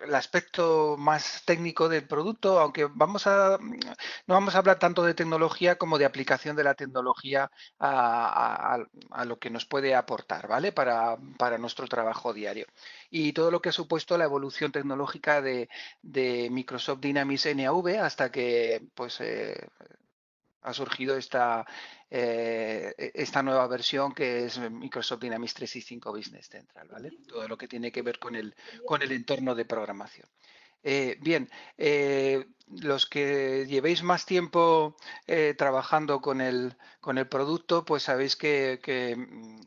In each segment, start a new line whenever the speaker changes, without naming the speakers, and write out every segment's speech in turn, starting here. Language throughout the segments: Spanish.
el aspecto más técnico del producto, aunque no vamos a hablar tanto de tecnología como de aplicación de la tecnología a lo que nos puede aportar, ¿vale? Para nuestro trabajo diario. Y todo lo que ha supuesto la evolución tecnológica de Microsoft Dynamics NAV hasta que pues, ha surgido esta nueva versión que es Microsoft Dynamics 365 Business Central, ¿vale? Todo lo que tiene que ver con el entorno de programación. Bien, los que llevéis más tiempo trabajando con el producto, pues sabéis que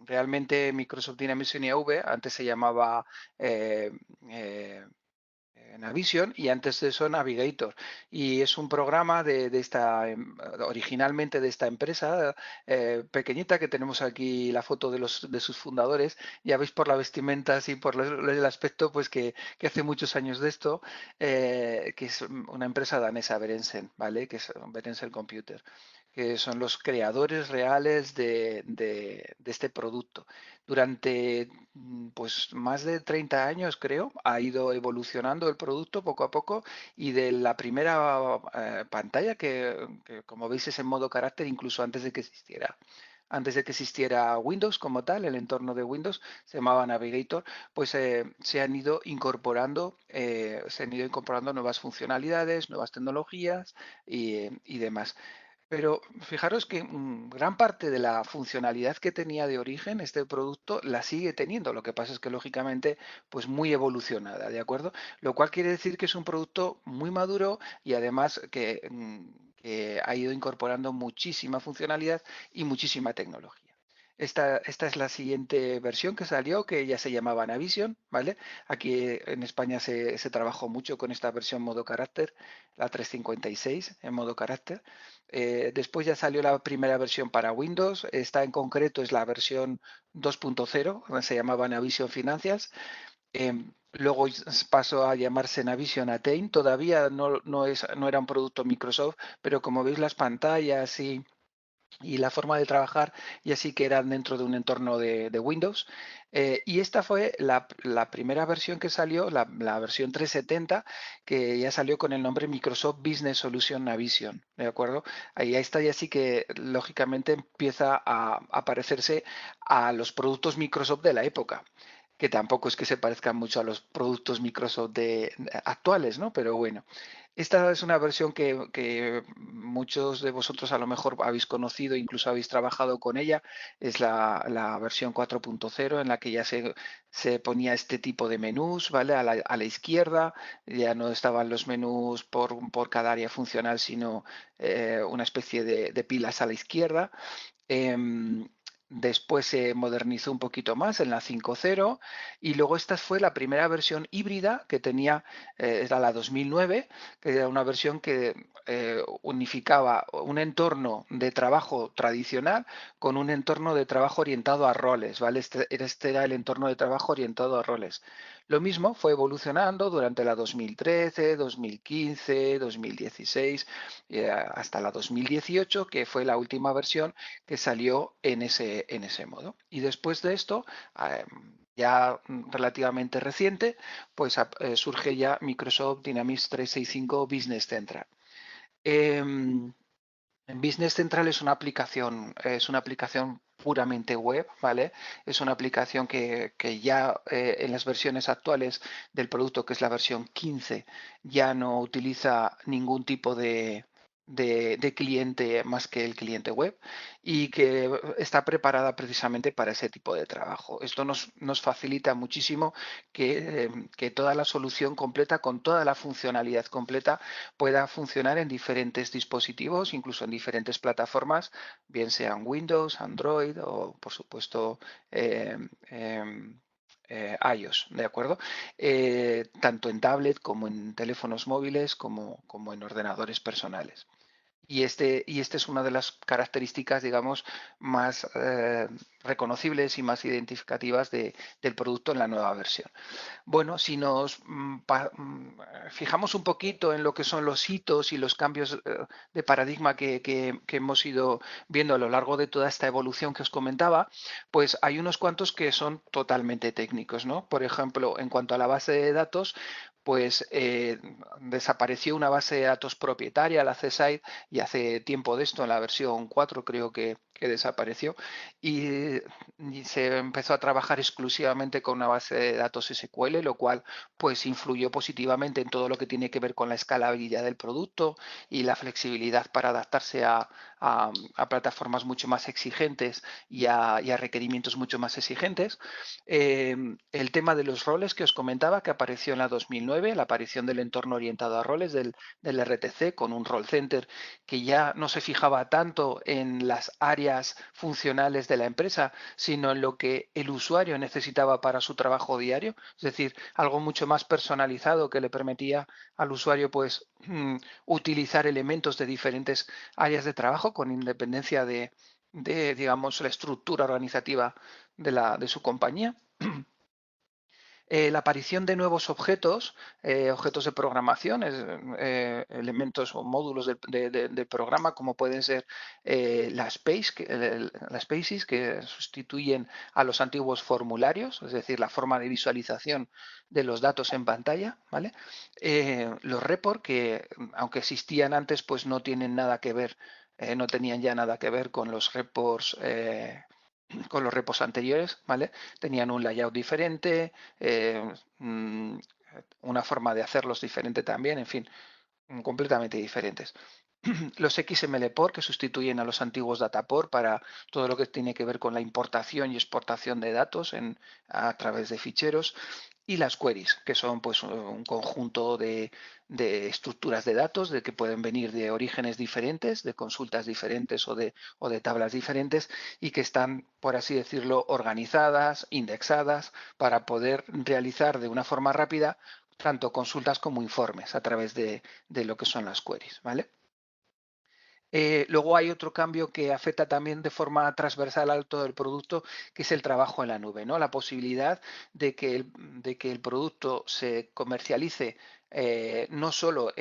realmente Microsoft Dynamics NAV antes se llamaba eh, eh, Navision y antes de eso Navigator. Y es un programa originalmente de esta empresa pequeñita que tenemos aquí la foto de sus fundadores. Ya veis por la vestimenta y por el aspecto pues que hace muchos años de esto, que es una empresa danesa, Berensen, ¿vale? Que es Berensen Computer, que son los creadores reales de este producto. Durante pues más de 30 años, creo, ha ido evolucionando el producto poco a poco y de la primera pantalla, que como veis es en modo carácter incluso antes de que existiera Windows como tal, el entorno de Windows se llamaba Navigator, pues se han ido incorporando nuevas funcionalidades, nuevas tecnologías y demás. Pero fijaros que gran parte de la funcionalidad que tenía de origen este producto la sigue teniendo. Lo que pasa es que lógicamente pues muy evolucionada, ¿de acuerdo? Lo cual quiere decir que es un producto muy maduro y además que ha ido incorporando muchísima funcionalidad y muchísima tecnología. Esta es la siguiente versión que salió, que ya se llamaba Navision, ¿vale? Aquí en España se trabajó mucho con esta versión modo carácter, la 356 en modo carácter. Después ya salió la primera versión para Windows. Esta en concreto es la versión 2.0, se llamaba Navision Financials. Luego pasó a llamarse Navision Attain. Todavía no era un producto Microsoft, pero como veis las pantallas y la forma de trabajar ya sí que eran dentro de un entorno de Windows. Y esta fue la primera versión que salió, la versión 370, que ya salió con el nombre Microsoft Business Solution Navision, ¿de acuerdo? Ahí esta ya sí que lógicamente empieza a parecerse a los productos Microsoft de la época, que tampoco es que se parezcan mucho a los productos Microsoft actuales, ¿no? Pero bueno, esta es una versión que muchos de vosotros a lo mejor habéis conocido, incluso habéis trabajado con ella. Es la versión 4.0 en la que ya se ponía este tipo de menús, ¿vale? A la izquierda ya no estaban los menús por cada área funcional, sino una especie de pilas a la izquierda. Em, Después se modernizó un poquito más en la 5.0 y luego esta fue la primera versión híbrida que tenía, era la 2009, que era una versión que unificaba un entorno de trabajo tradicional con un entorno de trabajo orientado a roles, ¿vale? Este era el entorno de trabajo orientado a roles. Lo mismo fue evolucionando durante la 2013, 2015, 2016, hasta la 2018, que fue la última versión que salió en ese modo. Y después de esto, ya relativamente reciente, pues surge ya Microsoft Dynamics 365 Business Central. Em, Business Central es una aplicación puramente web, ¿vale? Es una aplicación que ya en las versiones actuales del producto, que es la versión 15, ya no utiliza ningún tipo de cliente más que el cliente web y que está preparada precisamente para ese tipo de trabajo. Esto nos facilita muchísimo que toda la solución completa, con toda la funcionalidad completa, pueda funcionar en diferentes dispositivos, incluso en diferentes plataformas, bien sean Windows, Android o, por supuesto, eh, eh, iOS, ¿de acuerdo? Tanto en tablet como en teléfonos móviles como en ordenadores personales. Y este es una de las características, digamos, más reconocibles y más identificativas del producto en la nueva versión. Bueno, si nos fijamos un poquito en lo que son los hitos y los cambios de paradigma que hemos ido viendo a lo largo de toda esta evolución que os comentaba, pues hay unos cuantos que son totalmente técnicos, ¿no? Por ejemplo, en cuanto a la base de datos, pues desapareció una base de datos propietaria, la CSIDE, y hace tiempo de esto, en la versión 4 creo que desapareció, y se empezó a trabajar exclusivamente con una base de datos SQL, lo cual pues influyó positivamente en todo lo que tiene que ver con la escalabilidad del producto y la flexibilidad para adaptarse a plataformas mucho más exigentes y a requerimientos mucho más exigentes. El tema de los roles que os comentaba, que apareció en la 2009, la aparición del entorno orientado a roles del RTC con un role center que ya no se fijaba tanto en las áreas funcionales de la empresa, sino en lo que el usuario necesitaba para su trabajo diario, es decir, algo mucho más personalizado que le permitía al usuario pues utilizar elementos de diferentes áreas de trabajo con independencia de digamos, la estructura organizativa de su compañía. La aparición de nuevos objetos, objetos de programación, elementos o módulos del programa, como pueden ser las spaces, que sustituyen a los antiguos formularios, es decir, la forma de visualización de los datos en pantalla, ¿vale? Los report, que aunque existían antes, pues no tienen nada que ver, no tenían ya nada que ver con los repos anteriores, ¿vale? Tenían un layout diferente, una forma de hacerlos diferente también, en fin, completamente diferentes. Los XML-Port, que sustituyen a los antiguos Dataport para todo lo que tiene que ver con la importación y exportación de datos a través de ficheros, y las queries, que son pues un conjunto de estructuras de datos de que pueden venir de orígenes diferentes, de consultas diferentes o de tablas diferentes, y que están, por así decirlo, organizadas, indexadas, para poder realizar de una forma rápida tanto consultas como informes a través de lo que son las queries, ¿vale? Luego hay otro cambio que afecta también de forma transversal al todo el producto, que es el trabajo en la nube, ¿no? La posibilidad de que el producto se comercialice no solo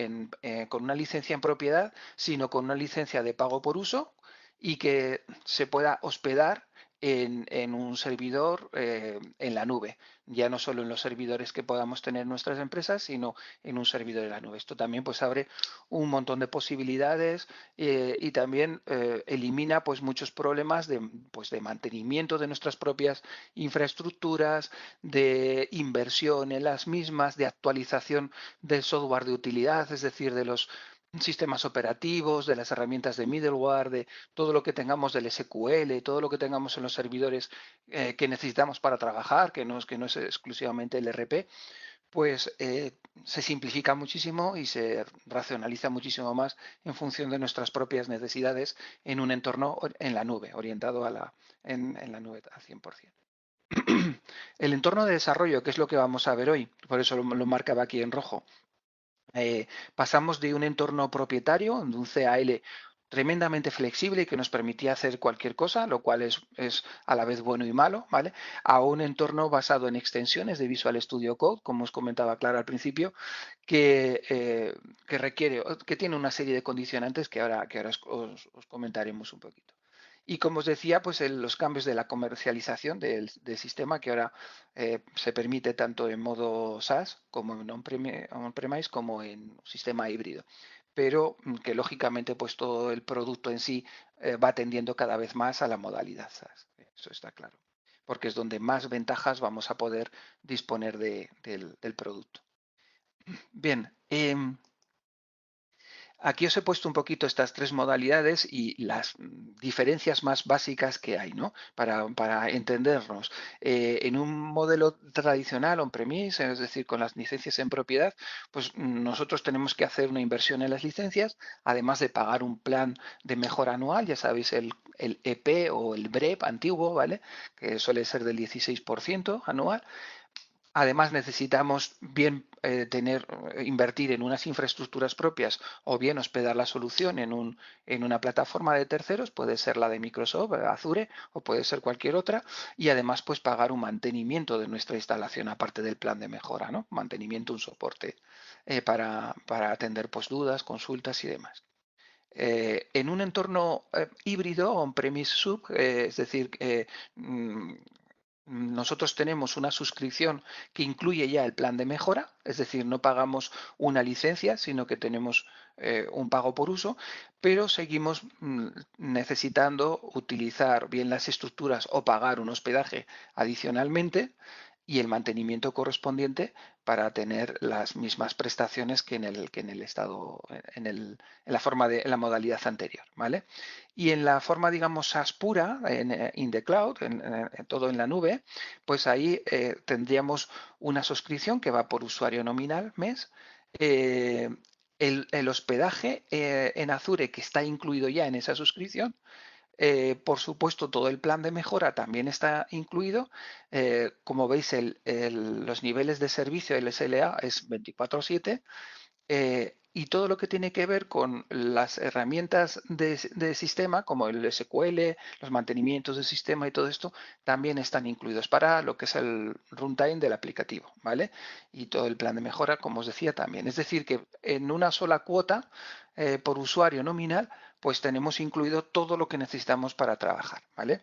con una licencia en propiedad, sino con una licencia de pago por uso, y que se pueda hospedar en un servidor en la nube, ya no solo en los servidores que podamos tener nuestras empresas, sino en un servidor en la nube. Esto también pues abre un montón de posibilidades, y también elimina pues muchos problemas de mantenimiento de nuestras propias infraestructuras, de inversión en las mismas, de actualización del software de utilidad, es decir, de los sistemas operativos, de las herramientas de middleware, de todo lo que tengamos del SQL, todo lo que tengamos en los servidores que necesitamos para trabajar, que no es exclusivamente el RP, pues se simplifica muchísimo y se racionaliza muchísimo más en función de nuestras propias necesidades en un entorno en la nube, orientado en la nube al 100%. El entorno de desarrollo, que es lo que vamos a ver hoy, por eso lo marcaba aquí en rojo. Pasamos de un entorno propietario, de un CAL tremendamente flexible y que nos permitía hacer cualquier cosa, lo cual es a la vez bueno y malo, ¿vale? A un entorno basado en extensiones de Visual Studio Code, como os comentaba Clara al principio, que tiene una serie de condicionantes que ahora os comentaremos un poquito. Y como os decía, pues los cambios de la comercialización del sistema, que ahora se permite tanto en modo SaaS como en on-premise como en sistema híbrido, pero que lógicamente pues todo el producto en sí va tendiendo cada vez más a la modalidad SaaS. Eso está claro, porque es donde más ventajas vamos a poder disponer del producto. Bien, aquí os he puesto un poquito estas tres modalidades y las diferencias más básicas que hay, ¿no? Para entendernos. En un modelo tradicional, on-premise, es decir, con las licencias en propiedad, pues nosotros tenemos que hacer una inversión en las licencias, además de pagar un plan de mejora anual, ya sabéis, el EP o el BREP antiguo, ¿vale? Que suele ser del 16% anual. Además, necesitamos bien invertir en unas infraestructuras propias o bien hospedar la solución en una plataforma de terceros, puede ser la de Microsoft, Azure, o puede ser cualquier otra, y además pues pagar un mantenimiento de nuestra instalación aparte del plan de mejora, ¿no? Mantenimiento, un soporte para atender pues dudas, consultas y demás. En un entorno híbrido, on-premise sub, es decir, nosotros tenemos una suscripción que incluye ya el plan de mejora, es decir, no pagamos una licencia, sino que tenemos un pago por uso, pero seguimos necesitando utilizar bien las estructuras o pagar un hospedaje adicionalmente y el mantenimiento correspondiente para tener las mismas prestaciones que en el estado, en la forma en la modalidad anterior, ¿vale? Y en la forma, digamos, SaaS pura, in the cloud, en todo en la nube, pues ahí tendríamos una suscripción que va por usuario nominal mes. eh, el hospedaje en Azure que está incluido ya en esa suscripción, por supuesto, todo el plan de mejora también está incluido. Como veis, los niveles de servicio del SLA es 24/7 y todo lo que tiene que ver con las herramientas de sistema, como el SQL, los mantenimientos de sistema y todo esto, también están incluidos para lo que es el runtime del aplicativo, ¿vale? Y todo el plan de mejora, como os decía, también. Es decir, que en una sola cuota por usuario nominal, pues tenemos incluido todo lo que necesitamos para trabajar, ¿vale?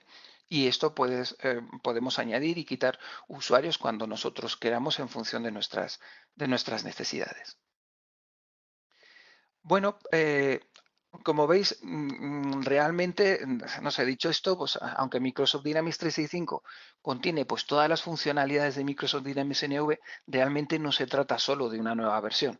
Y esto podemos añadir y quitar usuarios cuando nosotros queramos en función de nuestras necesidades. Bueno, como veis, realmente, no sé, dicho esto, pues aunque Microsoft Dynamics 365 contiene pues todas las funcionalidades de Microsoft Dynamics NV, realmente no se trata solo de una nueva versión,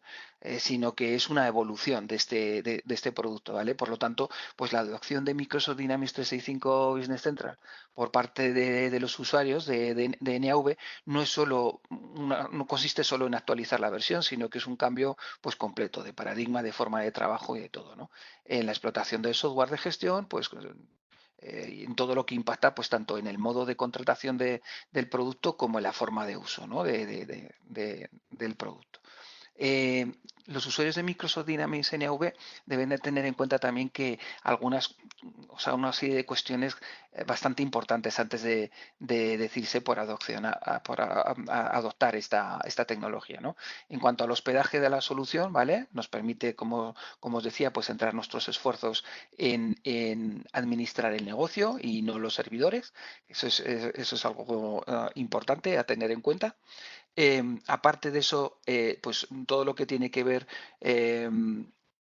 sino que es una evolución de este producto, ¿vale? Por lo tanto, pues la adopción de Microsoft Dynamics 365 Business Central por parte de los usuarios de NAV no es solo no consiste solo en actualizar la versión, sino que es un cambio pues completo de paradigma, de forma de trabajo y de todo, ¿no? En la explotación del software de gestión, pues y en todo lo que impacta, pues tanto en el modo de contratación del producto como en la forma de uso, ¿no? Del producto. Eh, los usuarios de Microsoft Dynamics NV deben de tener en cuenta también que algunas, o sea, una serie de cuestiones bastante importantes antes de decirse por adopción, a adoptar esta tecnología, ¿no? En cuanto al hospedaje de la solución, ¿vale? Nos permite, como os decía, pues centrar nuestros esfuerzos en administrar el negocio y no los servidores. Eso es algo importante a tener en cuenta. Aparte de eso, pues todo lo que tiene que ver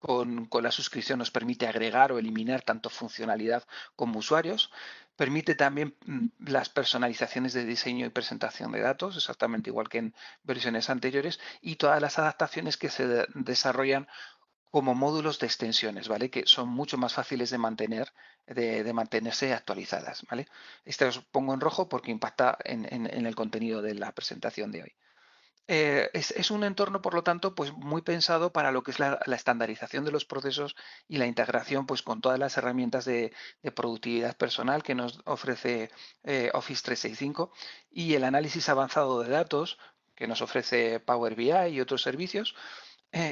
con la suscripción nos permite agregar o eliminar tanto funcionalidad como usuarios. Permite también las personalizaciones de diseño y presentación de datos, exactamente igual que en versiones anteriores, y todas las adaptaciones que se desarrollan como módulos de extensiones, ¿vale? Que son mucho más fáciles de mantener, de mantenerse actualizadas, ¿vale? Este os pongo en rojo porque impacta en el contenido de la presentación de hoy. Es un entorno, por lo tanto, pues muy pensado para lo que es la estandarización de los procesos y la integración pues, con todas las herramientas de productividad personal que nos ofrece Office 365 y el análisis avanzado de datos que nos ofrece Power BI y otros servicios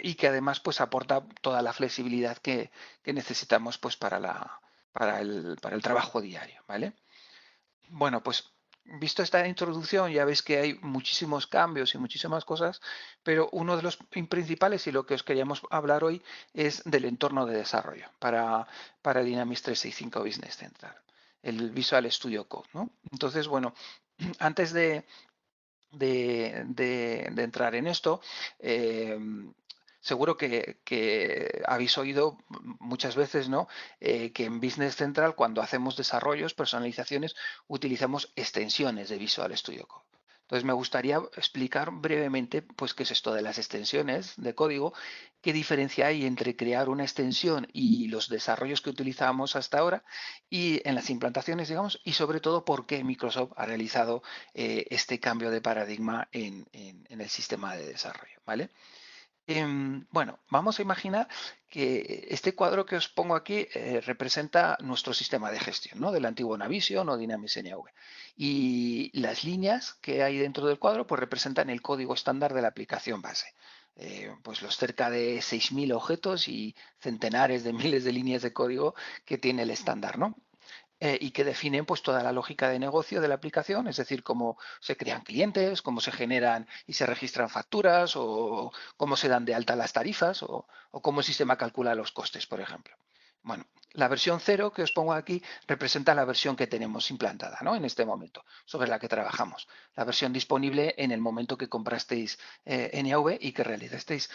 y que además pues, aporta toda la flexibilidad que necesitamos pues, para el trabajo diario, ¿vale? Bueno, pues visto esta introducción, ya veis que hay muchísimos cambios y muchísimas cosas, pero uno de los principales y lo que os queríamos hablar hoy es del entorno de desarrollo para Dynamics 365 Business Central, el Visual Studio Code, ¿no? Entonces, bueno, antes de entrar en esto, eh, seguro que habéis oído muchas veces, ¿no? Que en Business Central, cuando hacemos desarrollos, personalizaciones, utilizamos extensiones de Visual Studio Code. Entonces me gustaría explicar brevemente pues, qué es esto de las extensiones de código, qué diferencia hay entre crear una extensión y los desarrollos que utilizamos hasta ahora y en las implantaciones, digamos, y sobre todo por qué Microsoft ha realizado este cambio de paradigma en el sistema de desarrollo, ¿vale? Bueno, vamos a imaginar que este cuadro que os pongo aquí representa nuestro sistema de gestión, ¿no? Del antiguo Navision o Dynamics NV. Y las líneas que hay dentro del cuadro pues representan el código estándar de la aplicación base. Pues los cerca de 6.000 objetos y centenares de miles de líneas de código que tiene el estándar, ¿no? Y que definen pues toda la lógica de negocio de la aplicación, es decir, cómo se crean clientes, cómo se generan y se registran facturas o cómo se dan de alta las tarifas o cómo el sistema calcula los costes, por ejemplo. Bueno, la versión 0 que os pongo aquí representa la versión que tenemos implantada, ¿no? En este momento, sobre la que trabajamos. La versión disponible en el momento que comprasteis NAV y que realizasteis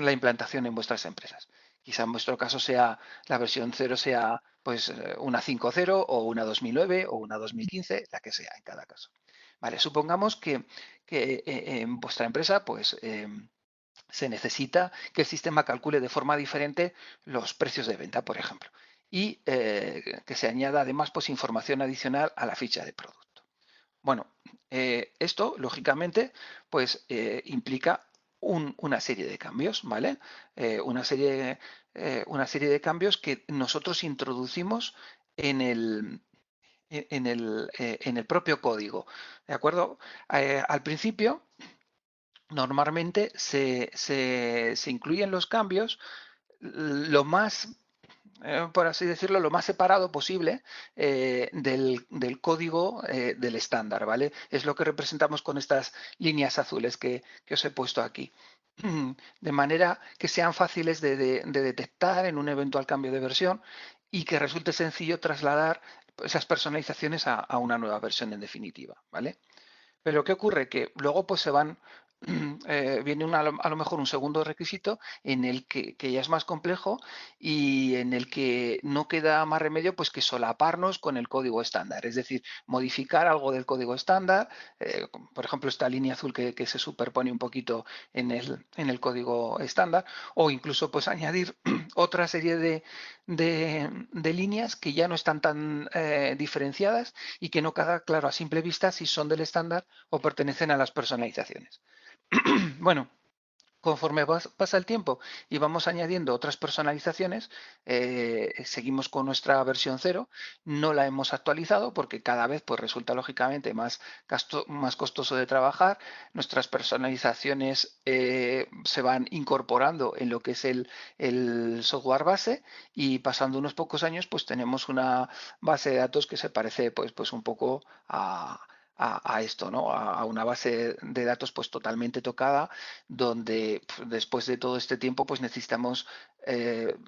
la implantación en vuestras empresas. Quizá en vuestro caso sea la versión 0 sea pues una 5.0 o una 2009 o una 2015, la que sea en cada caso. Vale, supongamos que en vuestra empresa pues se necesita que el sistema calcule de forma diferente los precios de venta, por ejemplo, y que se añada además pues, información adicional a la ficha de producto. Bueno, esto lógicamente pues implica una serie de cambios, ¿vale? Una serie de cambios que nosotros introducimos en el propio código, ¿de acuerdo? Al principio normalmente se incluyen los cambios lo más, por así decirlo, lo más separado posible del código del estándar, ¿vale? Es lo que representamos con estas líneas azules que os he puesto aquí. De manera que sean fáciles de detectar en un eventual cambio de versión y que resulte sencillo trasladar esas personalizaciones a una nueva versión en definitiva, ¿vale? Pero ¿qué ocurre? Que luego pues se van, viene a lo mejor un segundo requisito en el que ya es más complejo y en el que no queda más remedio pues que solaparnos con el código estándar, es decir, modificar algo del código estándar, por ejemplo esta línea azul que se superpone un poquito en el código estándar, o incluso pues añadir otra serie de líneas que ya no están tan diferenciadas y que no queda claro a simple vista si son del estándar o pertenecen a las personalizaciones. Bueno, conforme pasa el tiempo y vamos añadiendo otras personalizaciones, seguimos con nuestra versión 0, no la hemos actualizado porque cada vez pues, resulta lógicamente más costoso de trabajar, nuestras personalizaciones se van incorporando en lo que es el software base y pasando unos pocos años pues tenemos una base de datos que se parece pues un poco a esto, ¿no? A una base de datos pues totalmente tocada donde después de todo este tiempo pues necesitamos,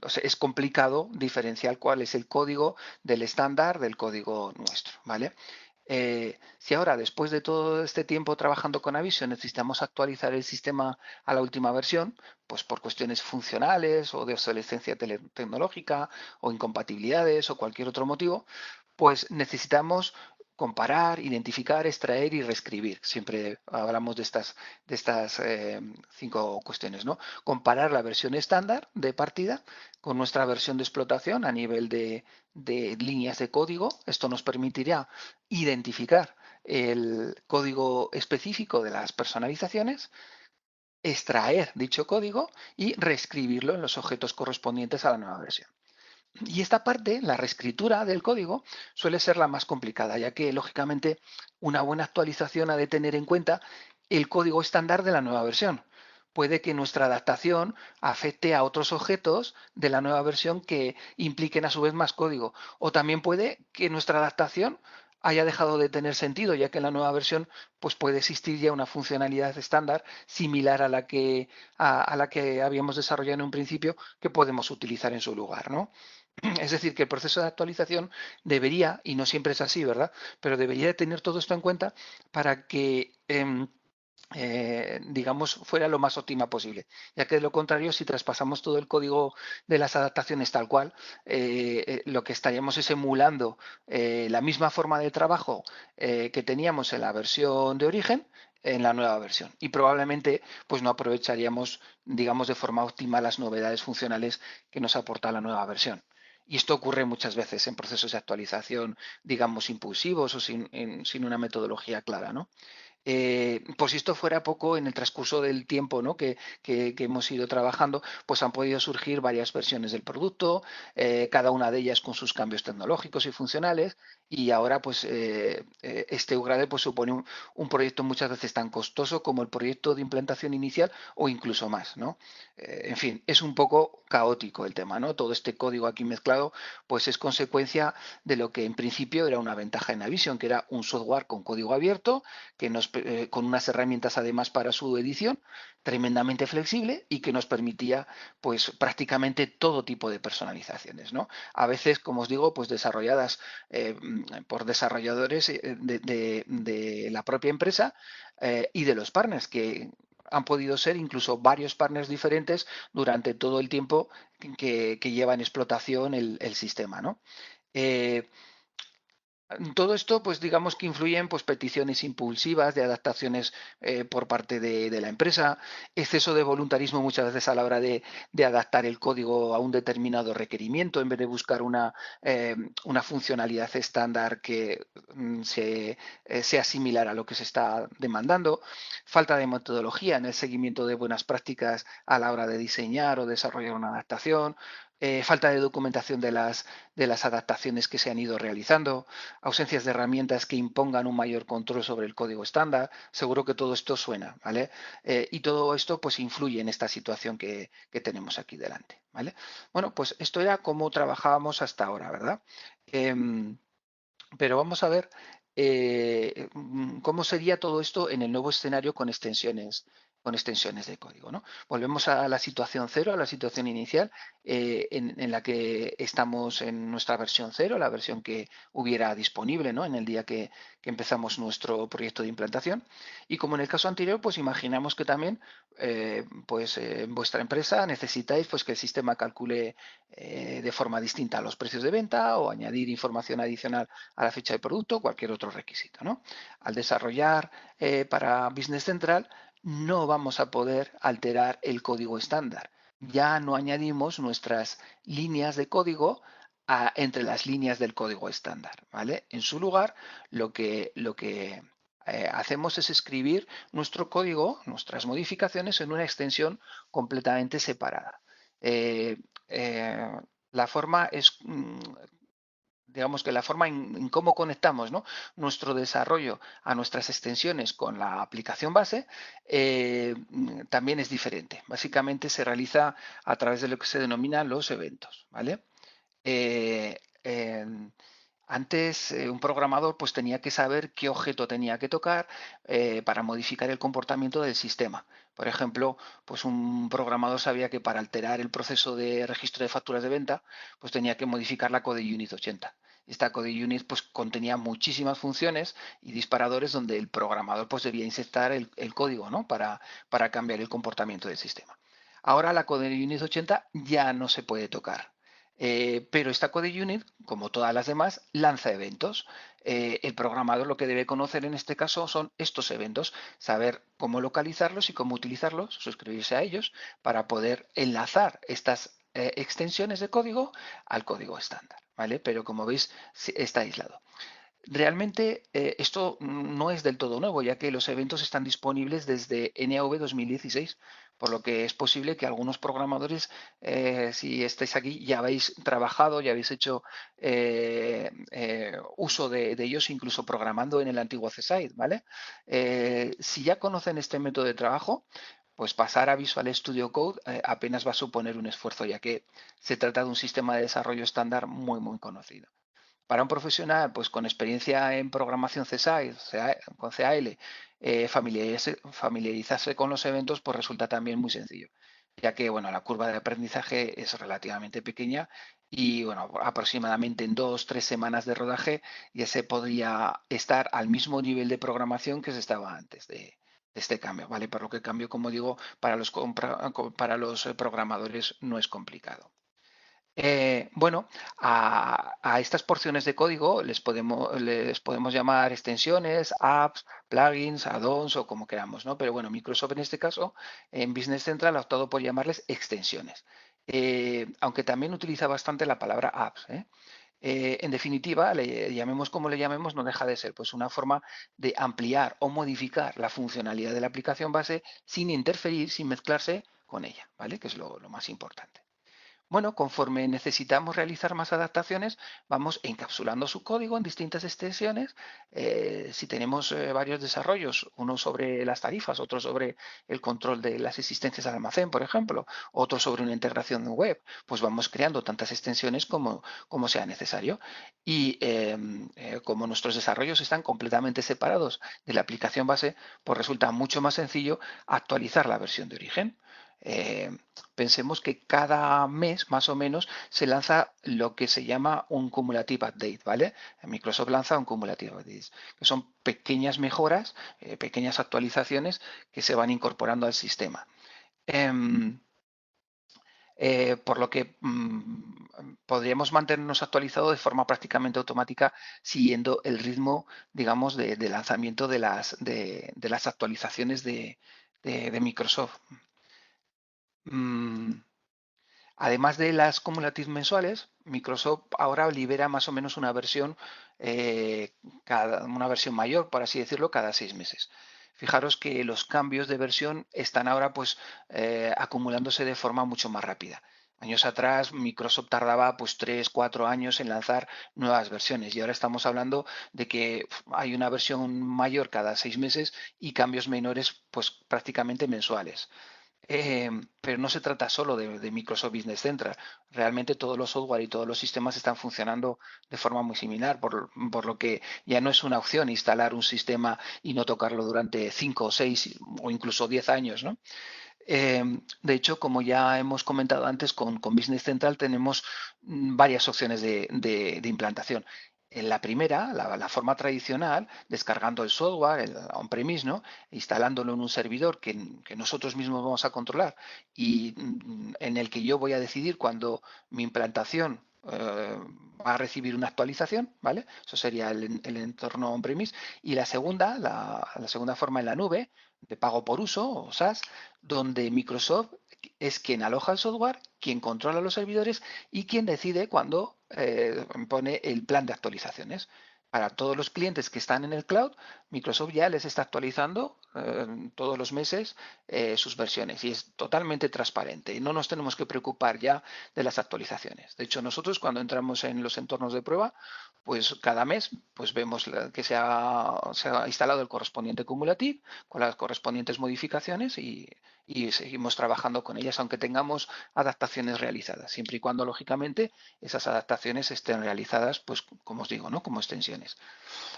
o sea, es complicado diferenciar cuál es el código del estándar del código nuestro, ¿vale? Si ahora, después de todo este tiempo trabajando con Avision, necesitamos actualizar el sistema a la última versión, pues por cuestiones funcionales o de obsolescencia tecnológica o incompatibilidades o cualquier otro motivo, pues necesitamos comparar, identificar, extraer y reescribir. Siempre hablamos de estas 5 cuestiones, ¿no? Comparar la versión estándar de partida con nuestra versión de explotación a nivel de líneas de código. Esto nos permitirá identificar el código específico de las personalizaciones, extraer dicho código y reescribirlo en los objetos correspondientes a la nueva versión. Y esta parte, la reescritura del código, suele ser la más complicada, ya que lógicamente una buena actualización ha de tener en cuenta el código estándar de la nueva versión. Puede que nuestra adaptación afecte a otros objetos de la nueva versión que impliquen a su vez más código. O también puede que nuestra adaptación haya dejado de tener sentido, ya que en la nueva versión pues puede existir ya una funcionalidad estándar similar a la que habíamos desarrollado en un principio que podemos utilizar en su lugar, ¿no? Es decir, que el proceso de actualización debería, y no siempre es así, ¿verdad? Pero debería de tener todo esto en cuenta para que, digamos, fuera lo más óptima posible. Ya que de lo contrario, si traspasamos todo el código de las adaptaciones tal cual, lo que estaríamos es emulando la misma forma de trabajo que teníamos en la versión de origen en la nueva versión y probablemente pues no aprovecharíamos digamos de forma óptima las novedades funcionales que nos aporta la nueva versión. Y esto ocurre muchas veces en procesos de actualización, digamos, impulsivos o sin una metodología clara, ¿no? Por si esto fuera poco, en el transcurso del tiempo, ¿no? que hemos ido trabajando, pues han podido surgir varias versiones del producto, cada una de ellas con sus cambios tecnológicos y funcionales, y ahora pues este Upgrade pues, supone un proyecto muchas veces tan costoso como el proyecto de implantación inicial o incluso más, ¿no? En fin, es un poco caótico el tema, ¿no? Todo este código aquí mezclado pues es consecuencia de lo que en principio era una ventaja en Navision, que era un software con código abierto que nos con unas herramientas además para su edición, tremendamente flexible y que nos permitía pues prácticamente todo tipo de personalizaciones, ¿no? A veces, como os digo, pues desarrolladas por desarrolladores de la propia empresa y de los partners que han podido ser incluso varios partners diferentes durante todo el tiempo que lleva en explotación el sistema, ¿no? Eh, todo esto, pues digamos que influyen pues, peticiones impulsivas de adaptaciones por parte de la empresa, exceso de voluntarismo muchas veces a la hora de adaptar el código a un determinado requerimiento en vez de buscar una funcionalidad estándar que sea similar a lo que se está demandando, falta de metodología en el seguimiento de buenas prácticas a la hora de diseñar o desarrollar una adaptación, falta de documentación de las adaptaciones que se han ido realizando, ausencias de herramientas que impongan un mayor control sobre el código estándar. Seguro que todo esto suena, ¿vale? Y todo esto pues influye en esta situación que tenemos aquí delante, ¿vale? Bueno, pues esto era cómo trabajábamos hasta ahora, ¿verdad? Pero vamos a ver cómo sería todo esto en el nuevo escenario con extensiones de código, ¿no? Volvemos a la situación cero, a la situación inicial, en la que estamos en nuestra versión cero, la versión que hubiera disponible, ¿no? En el día que empezamos nuestro proyecto de implantación. Y como en el caso anterior, pues imaginamos que también en vuestra empresa necesitáis pues, que el sistema calcule de forma distinta los precios de venta o añadir información adicional a la fecha de producto o cualquier otro requisito, ¿no? Al desarrollar para Business Central no vamos a poder alterar el código estándar. Ya no añadimos nuestras líneas de código entre las líneas del código estándar, ¿vale? En su lugar, lo que hacemos es escribir nuestro código, nuestras modificaciones en una extensión completamente separada. Eh, eh, la forma es digamos que la forma en cómo conectamos, ¿no? Nuestro desarrollo a nuestras extensiones con la aplicación base también es diferente. Básicamente se realiza a través de lo que se denominan los eventos, ¿vale? Eh, eh, Antes un programador pues tenía que saber qué objeto tenía que tocar para modificar el comportamiento del sistema. Por ejemplo, pues un programador sabía que para alterar el proceso de registro de facturas de venta, pues tenía que modificar la Code Unit 80. Esta Code Unit pues contenía muchísimas funciones y disparadores donde el programador pues debía insertar el código, ¿no? para cambiar el comportamiento del sistema. Ahora la Code Unit 80 ya no se puede tocar. Pero esta Code Unit, como todas las demás, lanza eventos. El programador lo que debe conocer en este caso son estos eventos, saber cómo localizarlos y cómo utilizarlos, suscribirse a ellos para poder enlazar estas extensiones de código al código estándar, ¿vale? Pero como veis, está aislado. Realmente esto no es del todo nuevo, ya que los eventos están disponibles desde NAV 2016, por lo que es posible que algunos programadores, si estáis aquí, ya habéis trabajado, ya habéis hecho uso de ellos, incluso programando en el antiguo CSID, ¿vale? Si ya conocen este método de trabajo, pues pasar a Visual Studio Code apenas va a suponer un esfuerzo, ya que se trata de un sistema de desarrollo estándar muy conocido. Para un profesional pues con experiencia en programación CSI, con CAL, familiarizarse con los eventos pues resulta también muy sencillo, ya que bueno, la curva de aprendizaje es relativamente pequeña y bueno, aproximadamente en 2 o 3 semanas de rodaje ya se podría estar al mismo nivel de programación que se estaba antes de este cambio, ¿vale? Por lo que el cambio, como digo, para los programadores no es complicado. Bueno, a estas porciones de código les podemos llamar extensiones, apps, plugins, add-ons o como queramos, ¿no? Pero bueno, Microsoft en este caso, en Business Central, ha optado por llamarles extensiones. Aunque también utiliza bastante la palabra apps, ¿eh? En definitiva, le llamemos como le llamemos, no deja de ser pues una forma de ampliar o modificar la funcionalidad de la aplicación base sin interferir, sin mezclarse con ella, ¿vale? Que es lo más importante. bueno, conforme necesitamos realizar más adaptaciones, vamos encapsulando su código en distintas extensiones. Si tenemos varios desarrollos, uno sobre las tarifas, otro sobre el control de las existencias al almacén, por ejemplo, otro sobre una integración web, pues vamos creando tantas extensiones como sea necesario. Y como nuestros desarrollos están completamente separados de la aplicación base, pues resulta mucho más sencillo actualizar la versión de origen. Eh, Pensemos que cada mes, más o menos, se lanza lo que se llama un cumulative update, ¿vale? Microsoft lanza un cumulative update, que son pequeñas mejoras, pequeñas actualizaciones que se van incorporando al sistema. Em, por lo que podríamos mantenernos actualizados de forma prácticamente automática siguiendo el ritmo, digamos, de lanzamiento de las actualizaciones de Microsoft. Mm, Además de las cumulativas mensuales, Microsoft ahora libera más o menos una versión mayor, por así decirlo, cada 6 meses. Fijaros que los cambios de versión están ahora pues acumulándose de forma mucho más rápida. Años atrás, Microsoft tardaba pues 3, 4 años en lanzar nuevas versiones y ahora estamos hablando de que hay una versión mayor cada 6 meses y cambios menores pues prácticamente mensuales. Pero no se trata solo de Microsoft Business Central. Realmente todos los software y todos los sistemas están funcionando de forma muy similar, por lo que ya no es una opción instalar un sistema y no tocarlo durante 5 o 6 o incluso 10 años, ¿no? De hecho, como ya hemos comentado antes, con Business Central tenemos varias opciones de implantación. En la primera, la forma tradicional, descargando el software, el on-premise, ¿no? Instalándolo en un servidor que nosotros mismos vamos a controlar y en el que yo voy a decidir cuando mi implantación va a recibir una actualización, ¿vale? Eso sería el entorno on-premise. Y la segunda forma en la nube, de pago por uso o SaaS, donde Microsoft es quien aloja el software, quien controla los servidores y quien decide cuándo pone el plan de actualizaciones. Para todos los clientes que están en el cloud, Microsoft ya les está actualizando todos los meses sus versiones y es totalmente transparente y no nos tenemos que preocupar ya de las actualizaciones. De hecho, nosotros cuando entramos en los entornos de prueba, pues cada mes pues vemos que se ha instalado el correspondiente cumulativo con las correspondientes modificaciones y seguimos trabajando con ellas, aunque tengamos adaptaciones realizadas, siempre y cuando, lógicamente, esas adaptaciones estén realizadas, pues, como os digo, ¿no? Como extensiones.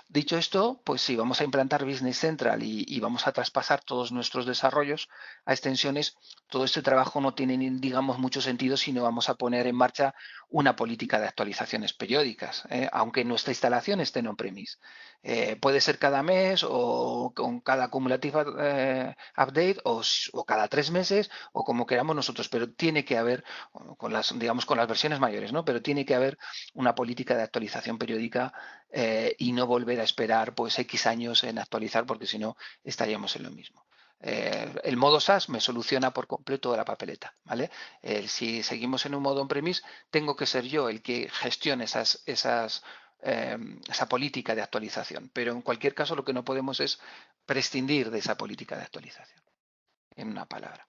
Dicho esto, pues sí, vamos a implantar Business Central y vamos a traspasar todos nuestros desarrollos a extensiones. Todo este trabajo no tiene, digamos, mucho sentido si no vamos a poner en marcha una política de actualizaciones periódicas, aunque nuestra instalación esté en on-premise. Puede ser cada mes o con cada cumulative update o cada 3 meses o como queramos nosotros, pero tiene que haber, digamos, con las versiones mayores, ¿no? Pero tiene que haber una política de actualización periódica y no volver a esperar pues X años en actualizar porque si no estaríamos en lo mismo. El modo SaaS me soluciona por completo la papeleta, ¿vale? Si seguimos en un modo on-premise, tengo que ser yo el que gestione esa política de actualización, pero en cualquier caso lo que no podemos es prescindir de esa política de actualización, en una palabra.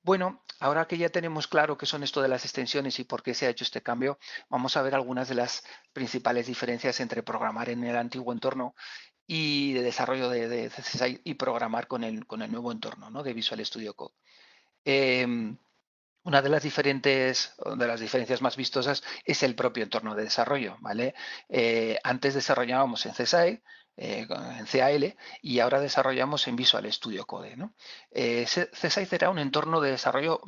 Bueno, ahora que ya tenemos claro qué son esto de las extensiones y por qué se ha hecho este cambio, vamos a ver algunas de las principales diferencias entre programar en el antiguo entorno y de desarrollo de CSS y programar con el nuevo entorno, ¿no? De Visual Studio Code. Una de las diferencias más vistosas es el propio entorno de desarrollo, ¿vale? Antes desarrollábamos en CSI, en CAL y ahora desarrollamos en Visual Studio Code, ¿no? CSI era un entorno de desarrollo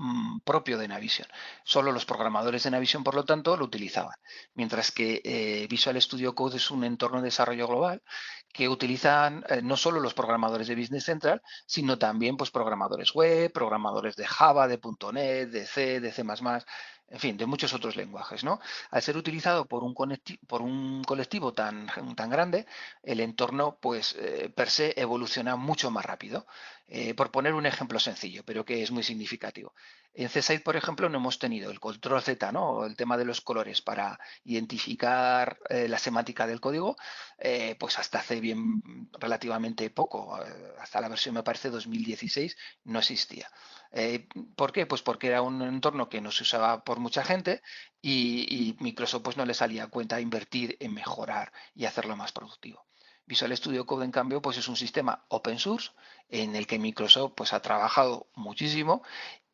propio de Navision. Solo los programadores de Navision, por lo tanto, lo utilizaban. Mientras que Visual Studio Code es un entorno de desarrollo global que utilizan no solo los programadores de Business Central, sino también pues, programadores web, programadores de Java, de .NET, de C, de C++, en fin, de muchos otros lenguajes, ¿no? Al ser utilizado por un colectivo tan grande, el entorno, pues, per se evoluciona mucho más rápido. Por poner un ejemplo sencillo, pero que es muy significativo. En CSID, por ejemplo, no hemos tenido el control Z, ¿no? El tema de los colores para identificar la semántica del código, pues hasta hace bien relativamente poco, hasta la versión me parece 2016, no existía. ¿Por qué? Pues porque era un entorno que no se usaba por mucha gente y Microsoft pues no le salía a cuenta invertir en mejorar y hacerlo más productivo. Visual Studio Code, en cambio, pues es un sistema open source en el que Microsoft pues, ha trabajado muchísimo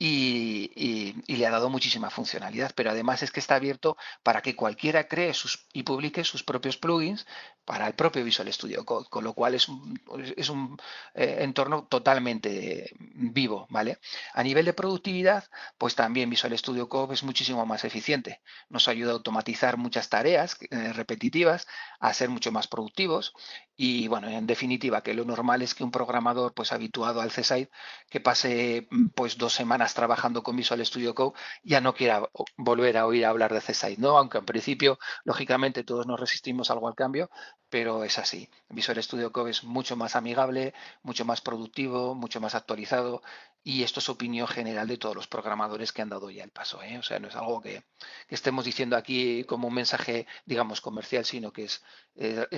y le ha dado muchísima funcionalidad, pero además es que está abierto para que cualquiera cree y publique sus propios plugins para el propio Visual Studio Code, con lo cual es un entorno totalmente vivo, ¿vale? A nivel de productividad, pues también Visual Studio Code es muchísimo más eficiente. Nos ayuda a automatizar muchas tareas repetitivas, a ser mucho más productivos y, bueno, en definitiva, que lo normal es que un programador pues habituado al CSID que pase pues 2 semanas trabajando con Visual Studio Code ya no quiera volver a oír hablar de CSID, ¿no? Aunque en principio, lógicamente, todos nos resistimos algo al cambio, pero es así. Visual Studio Code es mucho más amigable, mucho más productivo, mucho más actualizado y esto es opinión general de todos los programadores que han dado ya el paso, ¿eh? O sea, no es algo que estemos diciendo aquí como un mensaje, digamos, comercial, sino que es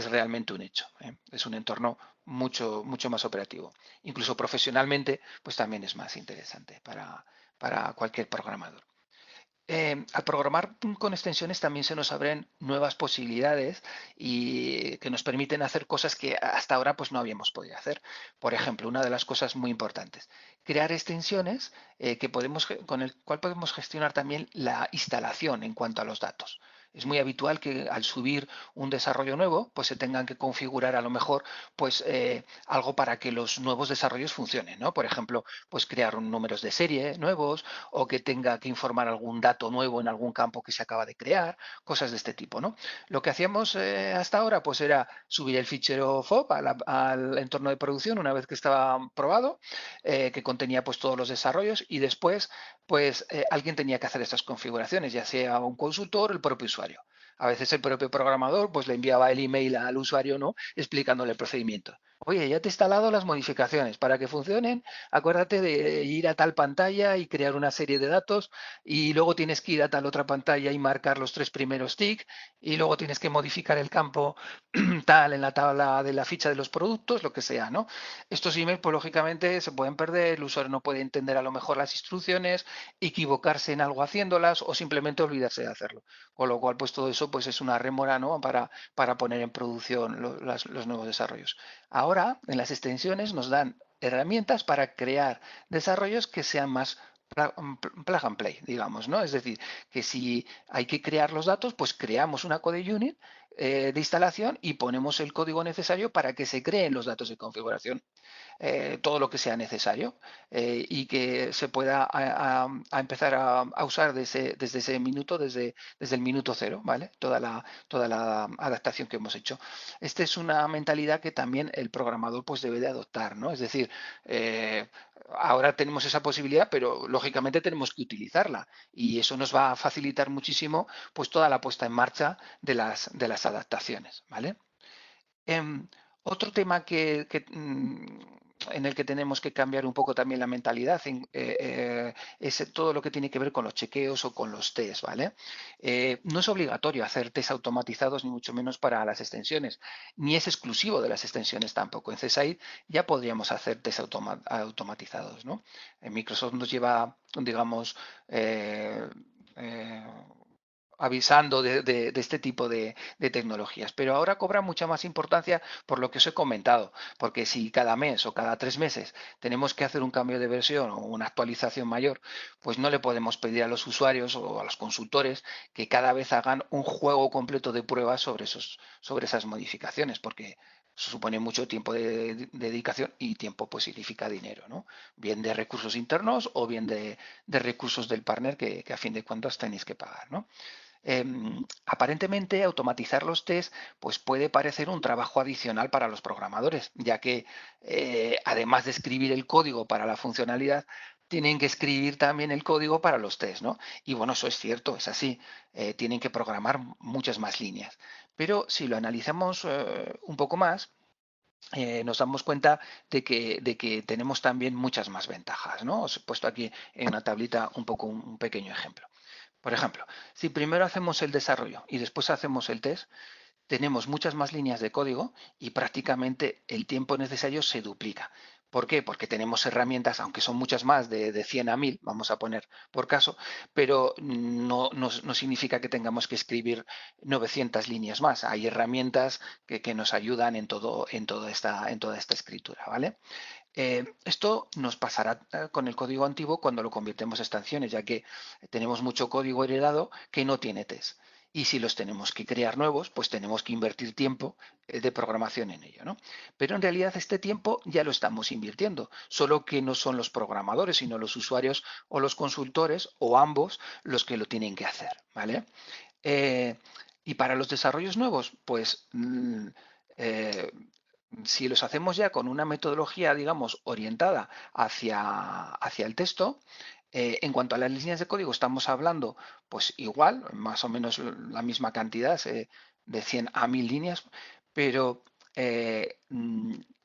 realmente un hecho, ¿eh? Es un entorno mucho más operativo. Incluso profesionalmente, pues también es más interesante para cualquier programador. Al programar con extensiones también se nos abren nuevas posibilidades y que nos permiten hacer cosas que hasta ahora pues no habíamos podido hacer. Por ejemplo, una de las cosas muy importantes, crear extensiones con el cual podemos gestionar también la instalación en cuanto a los datos. Es muy habitual que al subir un desarrollo nuevo, pues se tengan que configurar a lo mejor pues algo para que los nuevos desarrollos funcionen, ¿no? Por ejemplo, pues crear números de serie nuevos o que tenga que informar algún dato nuevo en algún campo que se acaba de crear, cosas de este tipo, ¿no? Lo que hacíamos hasta ahora pues era subir el fichero FOB al entorno de producción una vez que estaba probado, que contenía pues todos los desarrollos y después pues alguien tenía que hacer estas configuraciones, ya sea un consultor o el propio usuario. A veces el propio programador pues le enviaba el email al usuario, ¿no? Explicándole el procedimiento. Oye, ya te he instalado las modificaciones. Para que funcionen, acuérdate de ir a tal pantalla y crear una serie de datos y luego tienes que ir a tal otra pantalla y marcar los 3 primeros tics y luego tienes que modificar el campo tal en la tabla de la ficha de los productos, lo que sea, ¿no? Estos emails, pues lógicamente se pueden perder, el usuario no puede entender a lo mejor las instrucciones, equivocarse en algo haciéndolas o simplemente olvidarse de hacerlo. Con lo cual, pues todo eso pues es una rémora, ¿no? Para poner en producción los nuevos desarrollos. Ahora, en las extensiones nos dan herramientas para crear desarrollos que sean más plug and play, digamos, ¿no? Es decir, que si hay que crear los datos, pues creamos una code unit de instalación y ponemos el código necesario para que se creen los datos de configuración todo lo que sea necesario y que se pueda a empezar a usar desde ese minuto, desde el minuto cero, ¿vale? Toda la adaptación que hemos hecho. Esta es una mentalidad que también el programador pues debe de adoptar, ¿no? Es decir, ahora tenemos esa posibilidad, pero lógicamente tenemos que utilizarla y eso nos va a facilitar muchísimo pues toda la puesta en marcha de las adaptaciones, ¿vale? Em, Otro tema en el que tenemos que cambiar un poco también la mentalidad es todo lo que tiene que ver con los chequeos o con los test, ¿vale? No es obligatorio hacer test automatizados, ni mucho menos para las extensiones, ni es exclusivo de las extensiones tampoco. En CSI ya podríamos hacer test automatizados, ¿no? Microsoft nos lleva, digamos, eh, avisando de este tipo de tecnologías. Pero ahora cobra mucha más importancia por lo que os he comentado, porque si cada mes o cada 3 meses tenemos que hacer un cambio de versión o una actualización mayor, pues no le podemos pedir a los usuarios o a los consultores que cada vez hagan un juego completo de pruebas sobre esas modificaciones, porque supone mucho tiempo de dedicación y tiempo pues significa dinero, ¿no? Bien de recursos internos o bien de recursos del partner que a fin de cuentas tenéis que pagar, ¿no? Aparentemente automatizar los test pues puede parecer un trabajo adicional para los programadores, ya que además de escribir el código para la funcionalidad, tienen que escribir también el código para los test, ¿no? Y bueno, eso es cierto, es así, tienen que programar muchas más líneas. Pero si lo analizamos un poco más, nos damos cuenta de que tenemos también muchas más ventajas, ¿no? Os he puesto aquí en una tablita un poco un pequeño ejemplo. Por ejemplo, si primero hacemos el desarrollo y después hacemos el test, tenemos muchas más líneas de código y prácticamente el tiempo necesario se duplica. ¿Por qué? Porque tenemos herramientas, aunque son muchas más, de 100 a 1000, vamos a poner por caso, pero no significa que tengamos que escribir 900 líneas más. Hay herramientas que nos ayudan en toda esta escritura, ¿vale? Esto nos pasará con el código antiguo cuando lo convirtemos a estaciones, ya que tenemos mucho código heredado que no tiene test. Y si los tenemos que crear nuevos, pues tenemos que invertir tiempo de programación en ello, ¿no? Pero en realidad este tiempo ya lo estamos invirtiendo, solo que no son los programadores, sino los usuarios o los consultores o ambos los que lo tienen que hacer, ¿vale? Eh, y para los desarrollos nuevos, pues eh, si los hacemos ya con una metodología, digamos, orientada hacia el texto, en cuanto a las líneas de código, estamos hablando, pues igual, más o menos la misma cantidad, de 100 a 1000 líneas, pero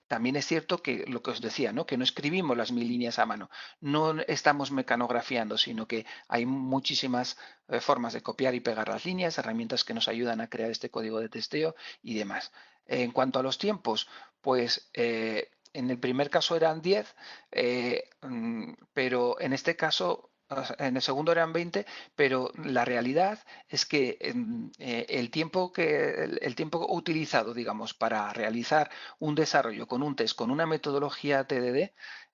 también es cierto que lo que os decía, ¿no? Que no escribimos las 1000 líneas a mano, no estamos mecanografiando, sino que hay muchísimas formas de copiar y pegar las líneas, herramientas que nos ayudan a crear este código de testeo y demás. En cuanto a los tiempos, pues en el primer caso eran 10, pero en este caso, en el segundo eran 20, pero la realidad es que el tiempo utilizado, digamos, para realizar un desarrollo con un test, con una metodología TDD,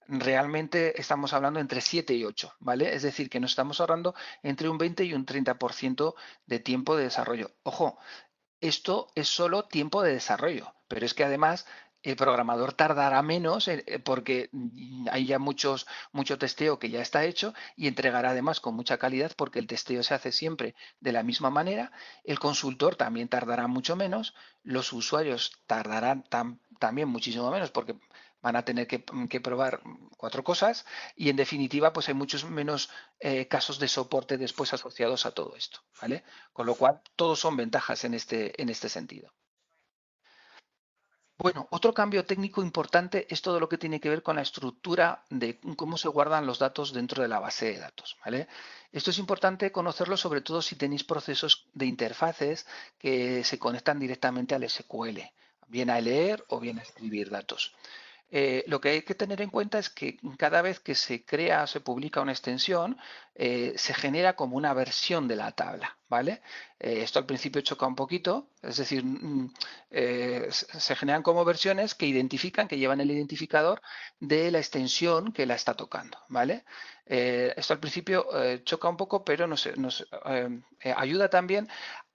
realmente estamos hablando entre 7 y 8, ¿vale? Es decir, que nos estamos ahorrando entre un 20 y un 30% de tiempo de desarrollo. Ojo, esto es solo tiempo de desarrollo, pero es que además el programador tardará menos porque hay ya mucho testeo que ya está hecho y entregará además con mucha calidad porque el testeo se hace siempre de la misma manera. El consultor también tardará mucho menos, los usuarios tardarán también muchísimo menos porque van a tener que probar 4 cosas y en definitiva pues hay muchos menos casos de soporte después asociados a todo esto, ¿vale? Con lo cual, todos son ventajas en este sentido. Bueno, otro cambio técnico importante es todo lo que tiene que ver con la estructura de cómo se guardan los datos dentro de la base de datos, ¿vale? Esto es importante conocerlo sobre todo si tenéis procesos de interfaces que se conectan directamente al SQL, bien a leer o bien a escribir datos. Lo que hay que tener en cuenta es que cada vez que se crea o se publica una extensión, se genera como una versión de la tabla, ¿vale? Esto al principio choca un poquito, es decir, se generan como versiones que identifican, que llevan el identificador de la extensión que la está tocando, ¿vale? Esto al principio choca un poco, pero ayuda también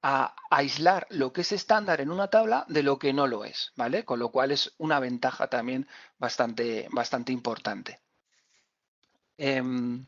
a aislar lo que es estándar en una tabla de lo que no lo es, ¿vale? Con lo cual es una ventaja también bastante importante. Em,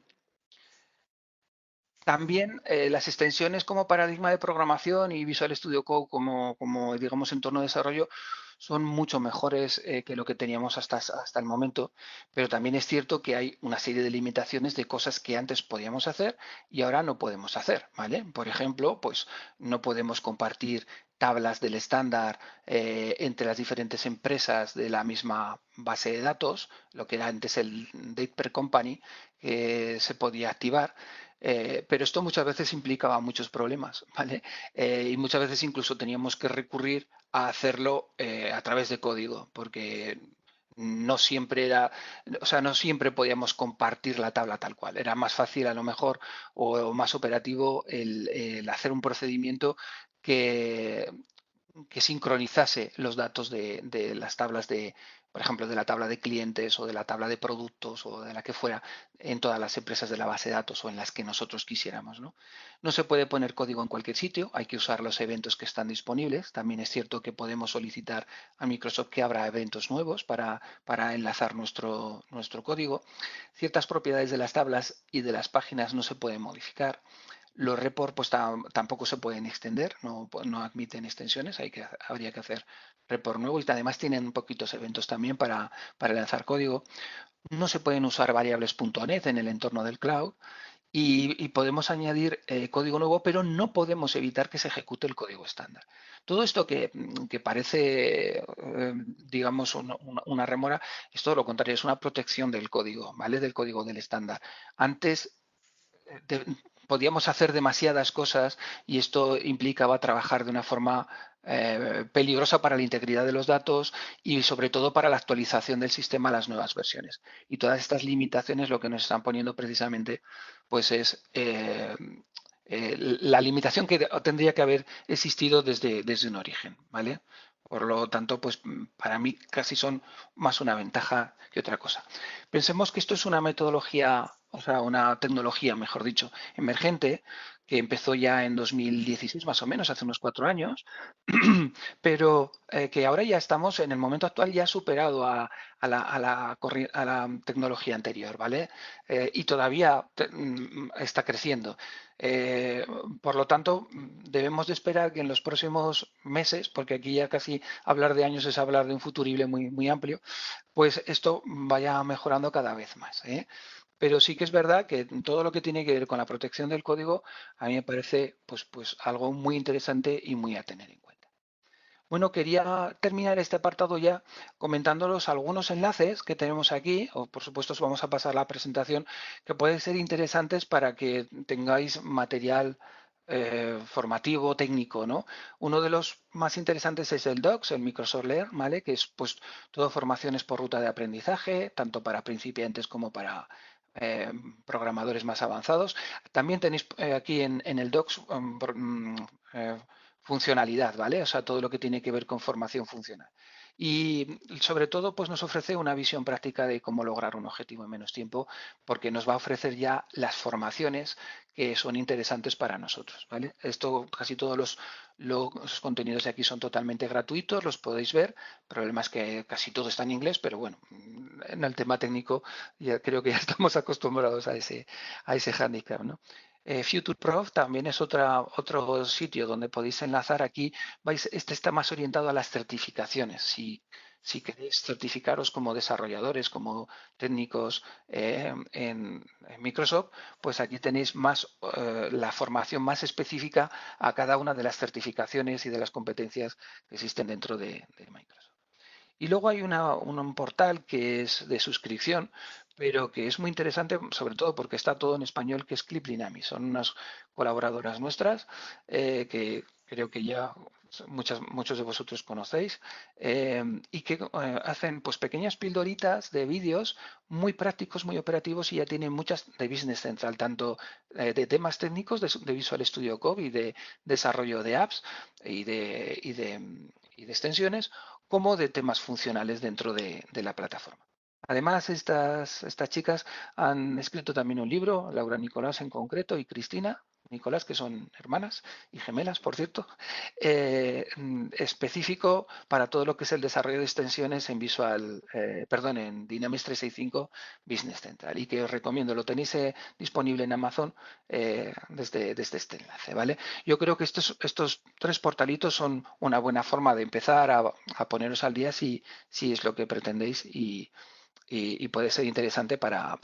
También las extensiones como paradigma de programación y Visual Studio Code como digamos entorno de desarrollo son mucho mejores que lo que teníamos hasta el momento, pero también es cierto que hay una serie de limitaciones de cosas que antes podíamos hacer y ahora no podemos hacer, ¿vale? Por ejemplo, pues no podemos compartir tablas del estándar entre las diferentes empresas de la misma base de datos, lo que era antes el Date per Company, que se podía activar. Pero esto muchas veces implicaba muchos problemas, ¿vale? Y muchas veces incluso teníamos que recurrir a hacerlo a través de código, porque no siempre era, o sea, no siempre podíamos compartir la tabla tal cual. Era más fácil a lo mejor o más operativo el hacer un procedimiento que, que sincronizase los datos de las tablas por ejemplo, de la tabla de clientes o de la tabla de productos o de la que fuera en todas las empresas de la base de datos o en las que nosotros quisiéramos, ¿no? No se puede poner código en cualquier sitio, hay que usar los eventos que están disponibles. También es cierto que podemos solicitar a Microsoft que abra eventos nuevos para enlazar nuestro código. Ciertas propiedades de las tablas y de las páginas no se pueden modificar. Los reports pues, tampoco se pueden extender, no admiten extensiones, habría que hacer report nuevo y además tienen poquitos eventos también para lanzar código. No se pueden usar variables .NET en el entorno del cloud y podemos añadir código nuevo, pero no podemos evitar que se ejecute el código estándar. Todo esto que parece, digamos, una remora, es todo lo contrario, es una protección del código, ¿vale? Del código del estándar. Antes de- podíamos hacer demasiadas cosas y esto implicaba trabajar de una forma peligrosa para la integridad de los datos y sobre todo para la actualización del sistema a las nuevas versiones. Y todas estas limitaciones lo que nos están poniendo precisamente pues es la limitación que tendría que haber existido desde un origen, ¿vale? Por lo tanto, pues para mí casi son más una ventaja que otra cosa. Pensemos que esto es una metodología, o sea, una tecnología, mejor dicho, emergente, que empezó ya en 2016, más o menos, hace unos 4 años, pero que ahora ya estamos, en el momento actual, ya superado a la tecnología anterior, ¿vale? Y todavía está creciendo. Eh, por lo tanto, debemos de esperar que en los próximos meses, porque aquí ya casi hablar de años es hablar de un futurible muy, muy amplio, pues esto vaya mejorando cada vez más, ¿eh? Pero sí que es verdad que todo lo que tiene que ver con la protección del código a mí me parece pues algo muy interesante y muy a tener en cuenta. Bueno, quería terminar este apartado ya comentándolos algunos enlaces que tenemos aquí, o por supuesto os vamos a pasar la presentación, que pueden ser interesantes para que tengáis material formativo, técnico, ¿no? Uno de los más interesantes es el Docs, el Microsoft Learn, ¿vale? Que es pues todo formaciones por ruta de aprendizaje, tanto para principiantes como para eh, programadores más avanzados. También tenéis aquí en el Docs funcionalidad, ¿vale? O sea, todo lo que tiene que ver con formación funcional. Y sobre todo, pues nos ofrece una visión práctica de cómo lograr un objetivo en menos tiempo, porque nos va a ofrecer ya las formaciones que son interesantes para nosotros, ¿vale? Esto, casi todos los contenidos de aquí son totalmente gratuitos, los podéis ver. El problema es que casi todo está en inglés, pero bueno, en el tema técnico ya creo que ya estamos acostumbrados a ese hándicap, ¿no? FutureProf también es otro sitio donde podéis enlazar aquí. Este está más orientado a las certificaciones. Si queréis certificaros como desarrolladores, como técnicos en Microsoft, pues aquí tenéis más la formación más específica a cada una de las certificaciones y de las competencias que existen dentro de Microsoft. Y luego hay un portal que es de suscripción, pero que es muy interesante, sobre todo porque está todo en español, que es Clip Dynamics. Son unas colaboradoras nuestras que creo que ya muchos de vosotros conocéis y que hacen pues pequeñas pildoritas de vídeos muy prácticos, muy operativos y ya tienen muchas de Business Central, tanto de temas técnicos de Visual Studio Code y de desarrollo de apps y de extensiones, como de temas funcionales dentro de la plataforma. Además, estas chicas han escrito también un libro, Laura Nicolás en concreto y Cristina Nicolás, que son hermanas y gemelas, por cierto, específico para todo lo que es el desarrollo de extensiones en en Dynamics 365 Business Central y que os recomiendo, lo tenéis disponible en Amazon desde este enlace, ¿vale? Yo creo que estos tres portalitos son una buena forma de empezar a poneros al día si es lo que pretendéis y puede ser interesante para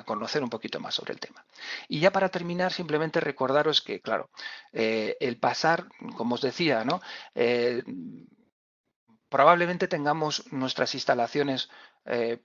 conocer un poquito más sobre el tema. Y ya para terminar, simplemente recordaros que, claro, el pasar, como os decía, ¿no? Probablemente tengamos nuestras instalaciones en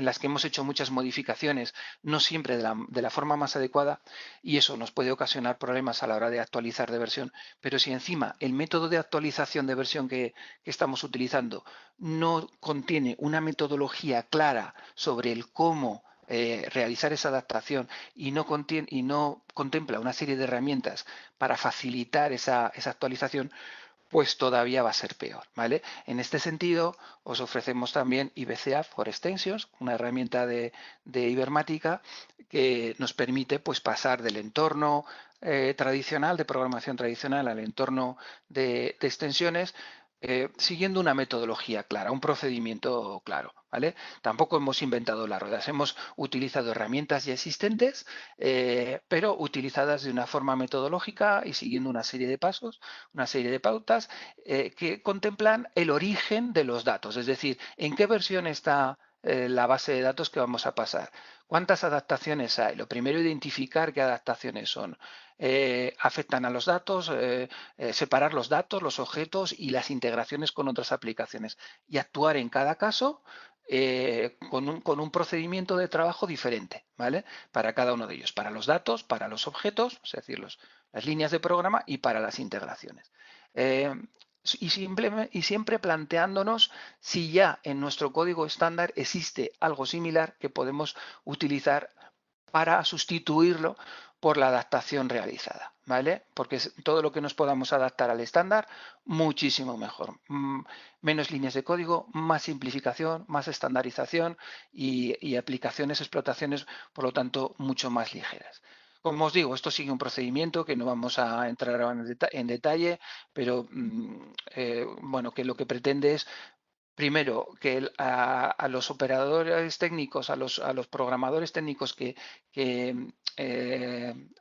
las que hemos hecho muchas modificaciones, no siempre de la forma más adecuada, y eso nos puede ocasionar problemas a la hora de actualizar de versión. Pero si encima el método de actualización de versión que estamos utilizando no contiene una metodología clara sobre el cómo realizar esa adaptación y no contempla una serie de herramientas para facilitar esa actualización, pues todavía va a ser peor, ¿vale? En este sentido, os ofrecemos también IBCA for Extensions, una herramienta de Ibermática que nos permite pues, pasar del entorno tradicional, de programación tradicional, al entorno de extensiones, siguiendo una metodología clara, un procedimiento claro, ¿vale? Tampoco hemos inventado las ruedas, hemos utilizado herramientas ya existentes, pero utilizadas de una forma metodológica y siguiendo una serie de pasos, una serie de pautas que contemplan el origen de los datos, es decir, en qué versión está la base de datos que vamos a pasar. ¿Cuántas adaptaciones hay? Lo primero, identificar qué adaptaciones son. Afectan a los datos, separar los datos, los objetos y las integraciones con otras aplicaciones y actuar en cada caso con un procedimiento de trabajo diferente, ¿vale? Para cada uno de ellos, para los datos, para los objetos, es decir, las líneas de programa y para las integraciones. Eh, y siempre planteándonos si ya en nuestro código estándar existe algo similar que podemos utilizar para sustituirlo por la adaptación realizada, ¿vale? Porque todo lo que nos podamos adaptar al estándar, muchísimo mejor. Menos líneas de código, más simplificación, más estandarización y aplicaciones, explotaciones, por lo tanto, mucho más ligeras. Como os digo, esto sigue un procedimiento que no vamos a entrar en detalle, pero bueno, que lo que pretende es primero, que a los operadores técnicos, a los programadores técnicos que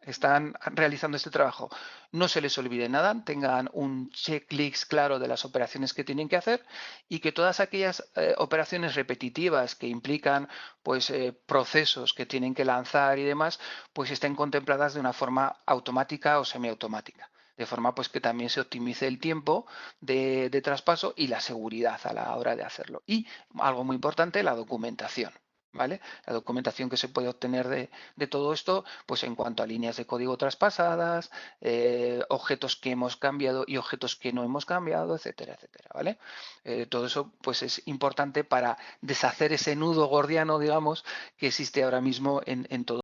están realizando este trabajo, no se les olvide nada, tengan un checklist claro de las operaciones que tienen que hacer y que todas aquellas operaciones repetitivas que implican pues, procesos que tienen que lanzar y demás, pues estén contempladas de una forma automática o semiautomática de forma pues que también se optimice el tiempo de traspaso y la seguridad a la hora de hacerlo. Y algo muy importante, la documentación. ¿Vale? La documentación que se puede obtener de todo esto, pues en cuanto a líneas de código traspasadas, objetos que hemos cambiado y objetos que no hemos cambiado, etcétera, etcétera, ¿vale? Todo eso pues es importante para deshacer ese nudo gordiano, digamos, que existe ahora mismo en todo.